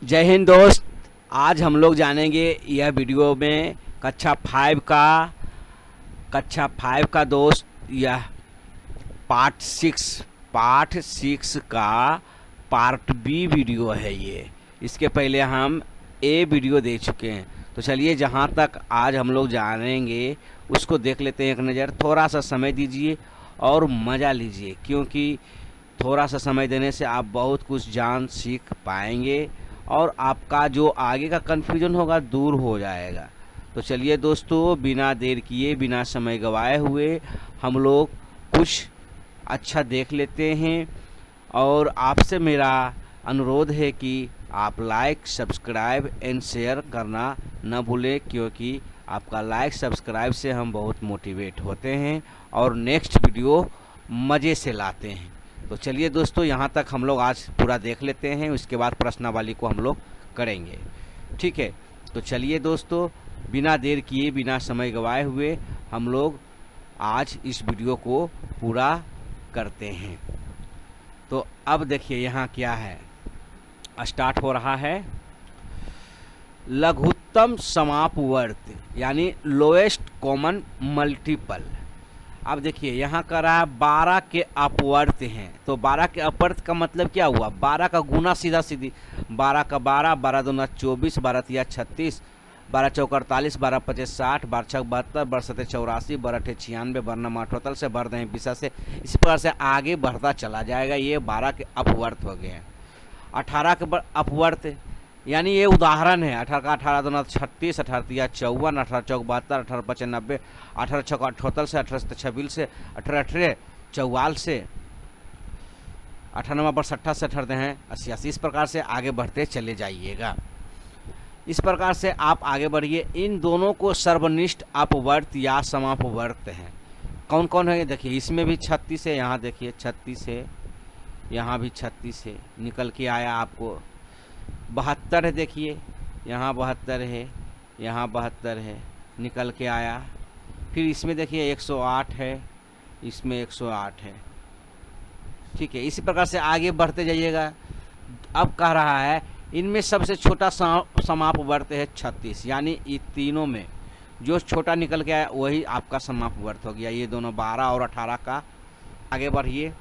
जय हिंद दोस्त। आज हम लोग जानेंगे यह वीडियो में कक्षा फाइव का दोस्त यह पार्ट 6 का पार्ट बी वीडियो है। ये इसके पहले हम ए वीडियो दे चुके हैं। तो चलिए जहाँ तक आज हम लोग जानेंगे उसको देख लेते हैं एक नज़र। थोड़ा सा समय दीजिए और मज़ा लीजिए, क्योंकि थोड़ा सा समय देने से आप बहुत कुछ जान सीख पाएंगे और आपका जो आगे का कन्फ्यूजन होगा दूर हो जाएगा। तो चलिए दोस्तों, बिना देर किए, बिना समय गवाए हुए हम लोग कुछ अच्छा देख लेते हैं। और आपसे मेरा अनुरोध है कि आप लाइक, सब्सक्राइब एंड शेयर करना न भूलें, क्योंकि आपका लाइक सब्सक्राइब से हम बहुत मोटिवेट होते हैं और नेक्स्ट वीडियो मज़े से लाते हैं। तो चलिए दोस्तों, यहाँ तक हम लोग आज पूरा देख लेते हैं, उसके बाद प्रश्नावली को हम लोग करेंगे। ठीक है, तो चलिए दोस्तों, बिना देर किए, बिना समय गवाए हुए हम लोग आज इस वीडियो को पूरा करते हैं। तो अब देखिए यहाँ क्या है, स्टार्ट हो रहा है। लघुत्तम समापवर्त यानी लोएस्ट कॉमन मल्टीपल। अब देखिए यहाँ कर रहा है 12 के अपवर्त हैं। तो 12 के अपवर्त का मतलब क्या हुआ? 12 का गुना सीधा सीधी 12 का 12, 12 दूना 24, 12 तिया 36, 12 चौक 48, 12 पचे 60, 12 छक 72, 12 सते 84, 12 अठे 96, 12 अठोतल से, 12 बीसा से, इसी प्रकार से आगे बढ़ता चला जाएगा। ये 12 के अपवर्त हो गए हैं। 18 के अपवर्त यानी ये उदाहरण है। 18 का 18 दूना 36, 18 तिया 54, 18 चौक 72, 18 पचे 90, 18 छक 78 से, 18 सते 26 से, 18 अठरे 44 से, 98 पर 60 से, 18 हैं 88। इस प्रकार से आगे बढ़ते चले जाइएगा। इस प्रकार से आप आगे बढ़िए। इन दोनों को सर्वनिष्ठ अपवर्त या समापवर्त हैं। कौन कौन है देखिए, इसमें भी 36 है, यहाँ देखिए 36 है, यहाँ भी 36 है, निकल के आया आपको 72 है। देखिए यहाँ 72 है, यहाँ 72 है, निकल के आया। फिर इसमें देखिए 108 है, इसमें 108 है। ठीक है, इसी प्रकार से आगे बढ़ते जाइएगा। अब कह रहा है इनमें सबसे छोटा समापवर्त है 36, यानी ये तीनों में जो छोटा निकल के आया वही आपका समापवर्त हो गया। ये दोनों 12 और 18 का। आगे बढ़िए।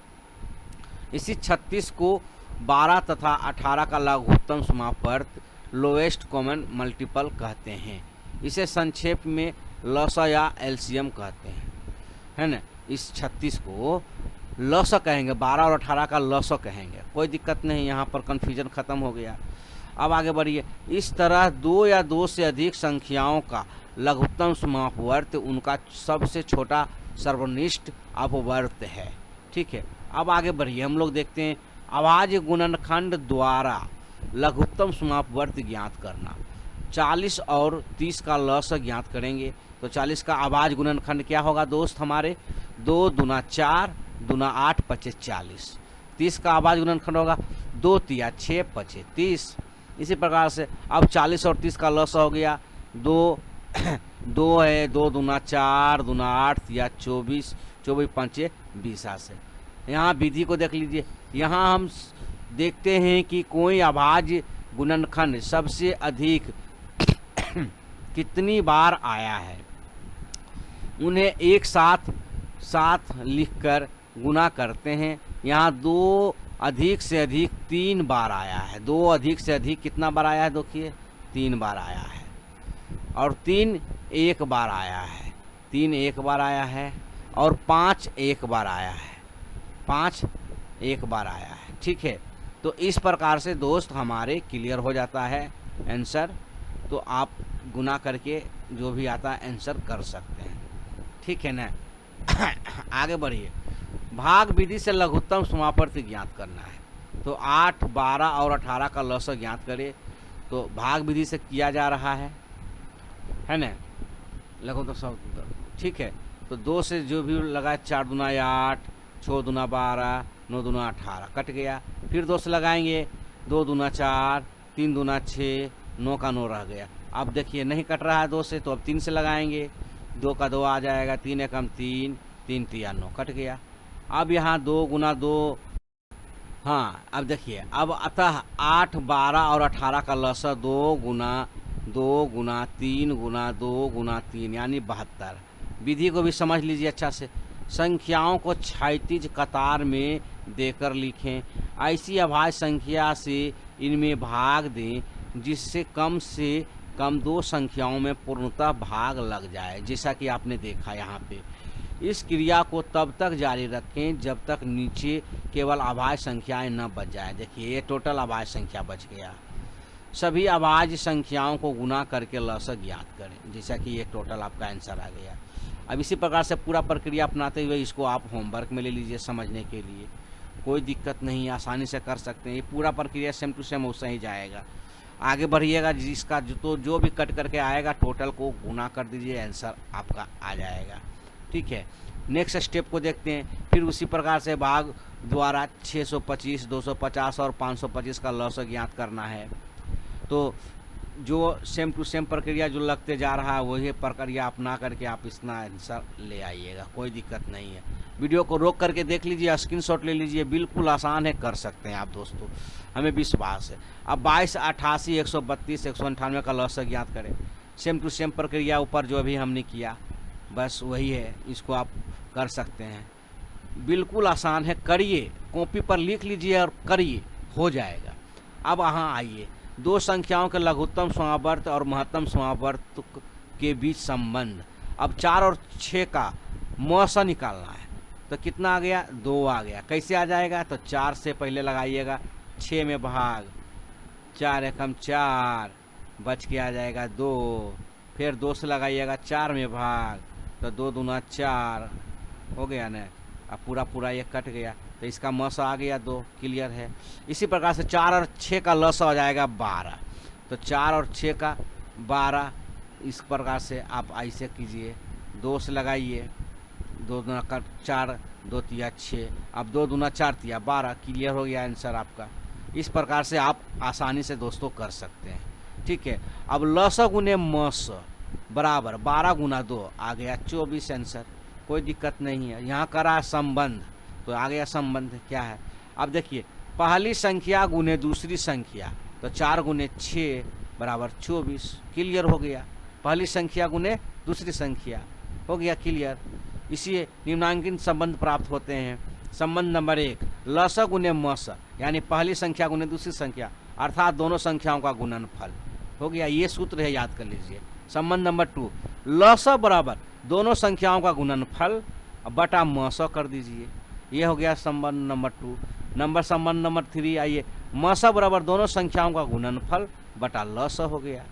इसी 36 को 12 तथा 18 का लघुत्तम समापवर्त लोएस्ट कॉमन मल्टीपल कहते हैं। इसे संक्षेप में लसा या एलसीएम कहते हैं, है ना। इस 36 को लसा कहेंगे, 12 और 18 का लसा कहेंगे, कोई दिक्कत नहीं, यहाँ पर कन्फ्यूजन खत्म हो गया। अब आगे बढ़िए। इस तरह दो या दो से अधिक संख्याओं का लघुत्तम समापवर्त उनका सबसे छोटा सर्वनिष्ठ अपवर्त है। ठीक है, अब आगे बढ़िए। हम लोग देखते हैं अभाज्य गुणनखंड द्वारा लघुत्तम समापवर्त ज्ञात करना। 40 और 30 का लस ज्ञात करेंगे। तो 40 का अभाज्य गुणनखंड क्या होगा दोस्त हमारे? 2 दूना 4, दूना 8, पचे 40। 30 का अभाज्य गुणनखंड होगा 2 तिया 6, पचे 30। इसी प्रकार से अब 40 और 30 का लस हो गया 2 2 है, 2 दूना 4, दूना 8 तिया 24, 24 पंचे 20 से। यहाँ विधि को देख लीजिए। यहाँ हम देखते हैं कि कोई अभाज्य गुणनखंड सबसे अधिक कितनी बार आया है, उन्हें एक साथ लिखकर गुना करते हैं। यहाँ 2 अधिक से अधिक 3 बार आया है। 2 अधिक से अधिक कितना बार आया है? देखिए 3 बार आया है। और 3 एक बार आया है, 3 एक बार आया है। और 5 एक बार आया है, 5 एक बार आया है। ठीक है, तो इस प्रकार से दोस्त हमारे क्लियर हो जाता है आंसर। तो आप गुना करके जो भी आता है आंसर कर सकते हैं। ठीक है ना। आगे बढ़िए। भाग विधि से लघुत्तम समापवर्त ज्ञात करना है। तो 8, 12 और 18 का लस ज्ञात करें। तो भाग विधि से किया जा रहा है ना, लघुत्तम समापवर्त। ठीक है, तो 2 से जो भी लगाए 4 दूना 8, 6 दूना 12, 9 दूना 18 कट गया। फिर 2 से लगाएंगे 2 दूना 4, 3 दूना 6, 9 का 9 रह गया। अब देखिए नहीं कट रहा है 2 से, तो अब 3 से लगाएंगे, 2 का 2 आ जाएगा, 3 एकम 3, 3 तिया 9 कट गया। अब यहाँ 2 गुना 2 हाँ, अब देखिए, अब अतः 8, 12 और 18 का लसा 2 गुना 3 गुना 2 गुना 3 यानी 72। विधि को भी समझ लीजिए अच्छा से। संख्याओं को क्षैतिज कतार में देकर लिखें। ऐसी अभाज्य संख्या से इनमें भाग दें जिससे कम दो संख्याओं में पूर्णतः भाग लग जाए, जैसा कि आपने देखा यहाँ पे। इस क्रिया को तब तक जारी रखें जब तक नीचे केवल अभाज्य संख्याएं न बच जाए। देखिए, ये टोटल अभाज्य संख्या बच गया। सभी अभाज्य संख्याओं को गुना करके लसक ज्ञात करें, जैसा कि ये टोटल आपका आंसर आ गया। अब इसी प्रकार से पूरा प्रक्रिया अपनाते हुए इसको आप होमवर्क में ले लीजिए समझने के लिए। कोई दिक्कत नहीं, आसानी से कर सकते हैं। ये पूरा प्रक्रिया सेम टू सेम वैसे ही जाएगा। आगे बढ़िएगा, जिसका जो भी कट करके आएगा टोटल को गुना कर दीजिए, आंसर आपका आ जाएगा। ठीक है, नेक्स्ट स्टेप को देखते हैं। फिर उसी प्रकार से भाग द्वारा 625, 250 और 525 का लॉस ज्ञात करना है। तो जो सेम टू सेम प्रक्रिया जो लगते जा रहा है वही प्रक्रिया अपना करके आप इसका आंसर ले आइएगा, कोई दिक्कत नहीं है। वीडियो को रोक करके देख लीजिए, स्क्रीनशॉट ले लीजिए, बिल्कुल आसान है, कर सकते हैं आप दोस्तों, हमें विश्वास है। अब 22, 88, 132, 198 का लॉस ज्ञात करें। सेम टू सेम प्रक्रिया ऊपर जो अभी हमने किया बस वही है, इसको आप कर सकते हैं, बिल्कुल आसान है। करिए, कॉपी पर लिख लीजिए और करिए, हो जाएगा। अब यहाँ आइए, दो संख्याओं के लघुत्तम समावर्त और महत्तम समावर्त के बीच संबंध। अब 4 और 6 का मौसा निकालना है, तो कितना आ गया? 2 आ गया। कैसे आ जाएगा? तो 4 से पहले लगाइएगा, 6 में भाग, 4 एकम 4, बच के आ जाएगा 2। फिर 2 से लगाइएगा 4 में भाग, तो 2 दूना 4 हो गया ना। अब पूरा ये कट गया, तो इसका मौसा आ गया 2, क्लियर है। इसी प्रकार से 4 और 6 का लसा हो जाएगा 12, तो 4 और 6 का 12। इस प्रकार से आप ऐसे कीजिए, 2 से लगाइए, 2 दूना 4, 2 तिया 6, अब 2 दूना 4 तिया 12, क्लियर हो गया आंसर आपका। इस प्रकार से आप आसानी से दोस्तों कर सकते हैं। ठीक है, अब लसा गुने मस बराबर 12 गुना 2 आ गया 24 आंसर, कोई दिक्कत नहीं है। यहाँ करा संबंध, तो आ गया संबंध क्या है। अब देखिए, पहली संख्या गुने दूसरी संख्या, तो 4 गुने 6 बराबर 24, क्लियर हो गया। पहली संख्या गुने दूसरी संख्या हो गया क्लियर। इसी निम्नांकित संबंध प्राप्त होते हैं। संबंध नंबर 1, लसा गुने मस, यानी पहली संख्या गुने दूसरी संख्या, अर्थात दोनों संख्याओं का गुणनफल हो गया। ये सूत्र है, याद कर लीजिए। संबंध नंबर 2, लसा बराबर दोनों संख्याओं का गुणनफल बटा मसा कर दीजिए, ये हो गया संबंध नंबर 2। संबंध नंबर 3 आइए, मसा बराबर दोनों संख्याओं का गुणनफल बटा लसा हो गया।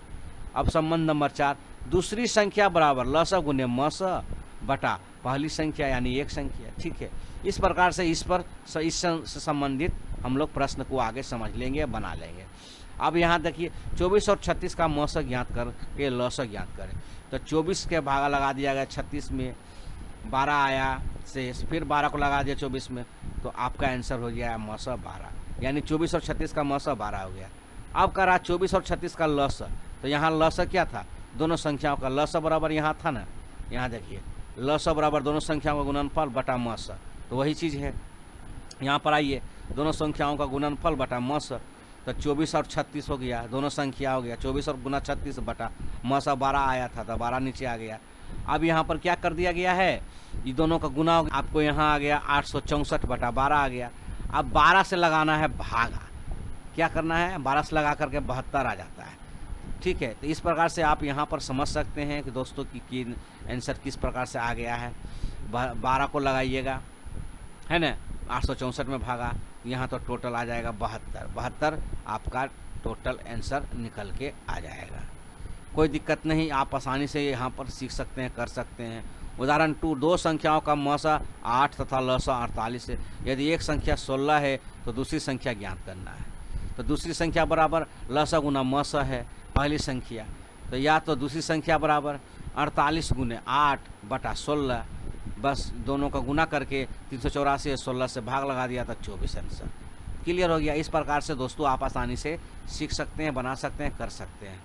अब संबंध नंबर 4, दूसरी संख्या बराबर लसा गुने मसा बटा पहली संख्या यानी एक संख्या। ठीक है, इस प्रकार से इससे संबंधित हम लोग प्रश्न को आगे समझ लेंगे, बना लेंगे। अब यहाँ देखिए, 24 और 36 का मौसा ज्ञात करके लौसा ज्ञात करें। तो 24 के भागा लगा दिया गया 36 में, 12 आया शेष, फिर 12 को लगा दिया 24 में, तो आपका आंसर हो गया मौसा 12, यानी 24 और 36 का मौसा 12 हो गया। अब करा 24 और 36 का लौसा, तो यहाँ लौसा क्या था? दोनों संख्याओं का लौसा बराबर यहाँ था ना, यहाँ देखिए लौसा बराबर दोनों संख्याओं का गुणनफल बटा मौसा, तो वही चीज़ है। यहाँ पर आइए, दोनों संख्याओं का गुणनफल बटा मौसा, तो 24 और 36 हो गया, दोनों संख्या हो गया 24 और गुना 36 बटा मौसा 12 आया था, तो 12 नीचे आ गया। अब यहाँ पर क्या कर दिया गया है, ये दोनों का गुना हो गया, आपको यहाँ आ गया 864 बटा 12 आ गया। अब 12 से लगाना है भागा, क्या करना है? 12 से लगा करके 72 आ जाता है। ठीक है, तो इस प्रकार से आप यहाँ पर समझ सकते हैं कि दोस्तों की आंसर किस प्रकार से आ गया है। 12 को लगाइएगा, है ना, 864 में भागा, यहाँ तो टोटल आ जाएगा 72 आपका टोटल आंसर निकल के आ जाएगा। कोई दिक्कत नहीं, आप आसानी से यहाँ पर सीख सकते हैं, कर सकते हैं। उदाहरण 2, दो संख्याओं का मौसा 8 तथा लसा 48 है। यदि एक संख्या 16 है तो दूसरी संख्या ज्ञात करना है। तो दूसरी संख्या बराबर लसा गुना मौसा है पहली संख्या, तो या तो दूसरी संख्या बराबर 48 गुने 8 बटा 16, बस दोनों का गुना करके 384 16 से भाग लगा दिया था 24 आंसर, क्लियर हो गया। इस प्रकार से दोस्तों आप आसानी से सीख सकते हैं, बना सकते हैं, कर सकते हैं।